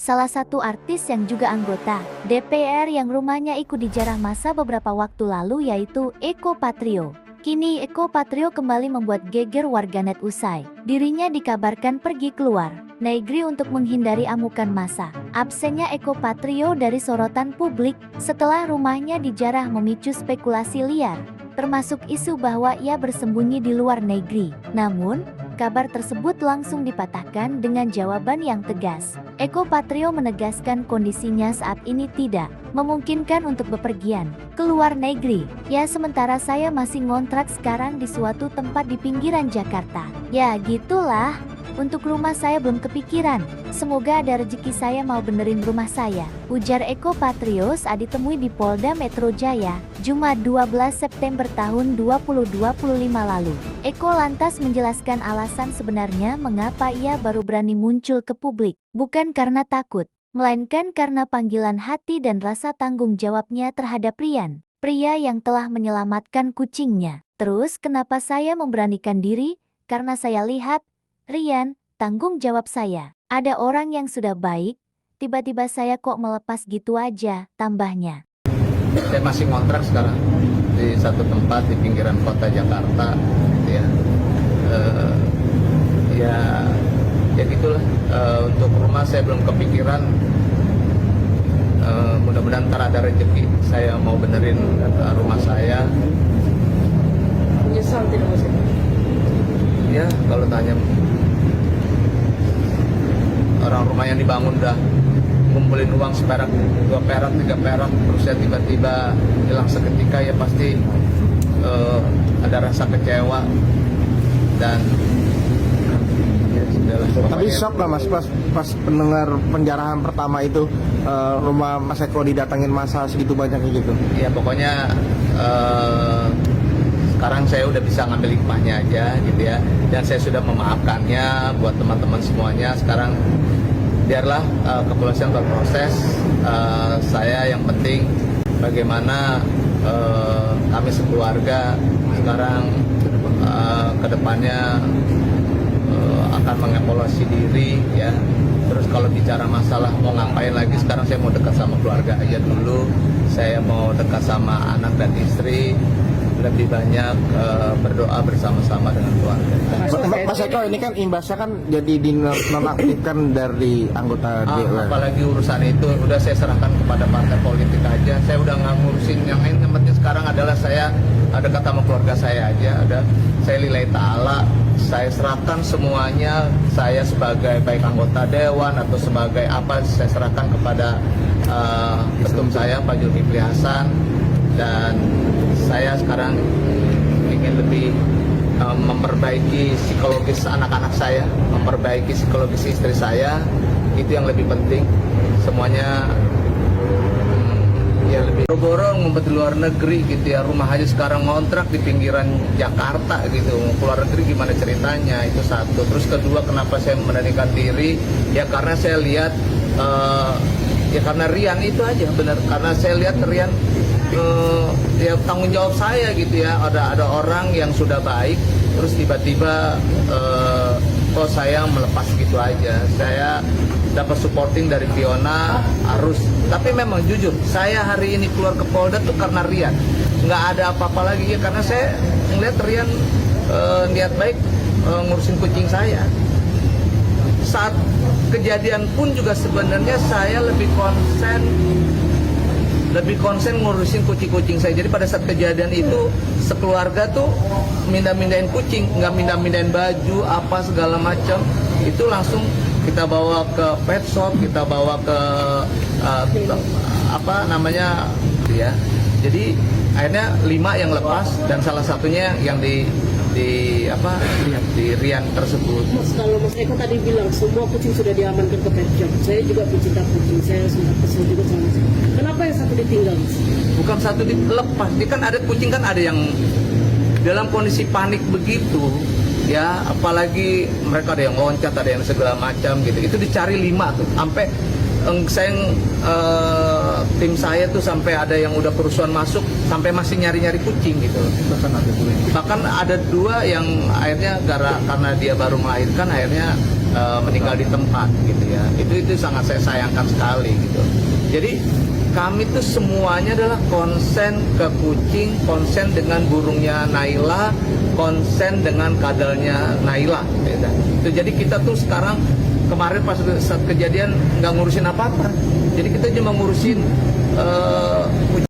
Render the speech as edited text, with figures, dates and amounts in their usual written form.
salah satu artis yang juga anggota DPR yang rumahnya ikut dijarah massa beberapa waktu lalu, yaitu Eko Patrio. Kini Eko Patrio kembali membuat geger warganet usai dirinya dikabarkan pergi keluar negeri untuk menghindari amukan massa. Absennya Eko Patrio dari sorotan publik setelah rumahnya dijarah memicu spekulasi liar, termasuk isu bahwa ia bersembunyi di luar negeri. Namun, kabar tersebut langsung dipatahkan dengan jawaban yang tegas. Eko Patrio menegaskan kondisinya saat ini tidak memungkinkan untuk bepergian ke luar negeri. Ya, sementara saya masih ngontrak sekarang di suatu tempat di pinggiran Jakarta. Ya gitulah, untuk rumah saya belum kepikiran. Semoga ada rezeki saya mau benerin rumah saya, ujar Eko Patrio saat ditemui di Polda Metro Jaya, Jumat 12 September tahun 2025 lalu. Eko lantas menjelaskan alasan sebenarnya mengapa ia baru berani muncul ke publik. Bukan karena takut, melainkan karena panggilan hati dan rasa tanggung jawabnya terhadap Rian, pria yang telah menyelamatkan kucingnya. Terus kenapa saya memberanikan diri? Karena saya lihat, Rian, tanggung jawab saya. Ada orang yang sudah baik, tiba-tiba saya kok melepas gitu aja, tambahnya. Saya masih ngontrak sekarang di satu tempat di pinggiran kota Jakarta, gitu ya. Ya gitulah. Untuk rumah saya belum kepikiran. Mudah-mudahan ntar ada rezeki. Saya mau benerin rumah saya. Menyesal tidak Mas? Ya kalau tanya, orang rumah yang dibangun udah ngumpulin uang seperak, 2 perak, 3 perak, terus ya tiba-tiba hilang seketika, ya pasti ada rasa kecewa dan ya sudahlah. Tapi shock lah Mas pas pendengar penjarahan pertama itu, rumah Mas Eko didatangin massa segitu banyaknya gitu. Ya pokoknya sekarang saya udah bisa ngambil hikmahnya aja gitu ya, dan saya sudah memaafkannya buat teman-teman semuanya. Sekarang biarlah kepolisian berproses. Saya yang penting bagaimana kami sekeluarga sekarang kedepannya akan mengevaluasi diri ya. Terus kalau bicara masalah mau ngapain lagi, sekarang saya mau dekat sama keluarga aja dulu. Saya mau dekat sama anak dan istri, lebih banyak berdoa bersama-sama dengan keluarga. Mas Eko, ini kan imbasnya kan jadi dinonaktifkan dari anggota DPR. Apalagi urusan itu udah saya serahkan kepada partai politik aja. Saya udah nggak ngurusin yang lain. Yang penting sekarang adalah saya dekat sama keluarga saya aja. Saya lillahi ta'ala, saya serahkan semuanya. Saya sebagai baik anggota dewan atau sebagai apa, saya serahkan kepada ketum saya Pak Zulkifli Hasan. Dan saya sekarang ingin lebih memperbaiki psikologis anak-anak saya, memperbaiki psikologis istri saya. Itu yang lebih penting. Semuanya ya lebih boro-boro ngumpet di luar negeri gitu ya. Rumah aja sekarang ngontrak di pinggiran Jakarta gitu. Keluar negeri gimana ceritanya, itu satu. Terus kedua, kenapa saya memberanikan diri? Ya karena saya lihat ya karena Rian itu aja, benar. Karena saya lihat Rian ya tanggung jawab saya gitu ya. Ada orang yang sudah baik, terus tiba-tiba kok saya melepas gitu aja. Saya dapat supporting dari Fiona, Arus. Tapi memang jujur, saya hari ini keluar ke Polda tuh karena Rian. Nggak ada apa-apa lagi ya, karena saya ngeliat Rian niat baik ngurusin kucing saya. Saat kejadian pun juga sebenarnya saya lebih konsen ngurusin kucing-kucing saya. Jadi pada saat kejadian itu sekeluarga tuh mindah-mindahin kucing, nggak mindah-mindahin baju apa segala macam. Itu langsung kita bawa ke pet shop, kita bawa ke apa namanya ya. Jadi akhirnya 5 yang lepas dan salah satunya yang di Rian tersebut. Mas, kalau Mas Eko tadi bilang semua kucing sudah diamankan ke pet shop, saya juga pencinta kucing, saya sempat kesel juga sama Mas. Kenapa yang satu ditinggal, Mas? Bukan satu dilepas, dia kan ada kucing, kan ada yang dalam kondisi panik begitu ya, apalagi mereka ada yang loncat, ada yang segala macam gitu. Itu dicari 5 tuh, sampai tim saya tuh sampai ada yang udah kerusuhan masuk, sampai masih nyari-nyari kucing gitu. Bahkan ada 2 yang akhirnya karena dia baru melahirkan, akhirnya meninggal di tempat gitu ya. Itu sangat saya sayangkan sekali gitu. Jadi kami tuh semuanya adalah konsen ke kucing, konsen dengan burungnya Naila, konsen dengan kadelnya Naila gitu ya. Jadi kita tuh sekarang kemarin pas saat kejadian nggak ngurusin apa-apa. Jadi kita cuma ngurusin kucing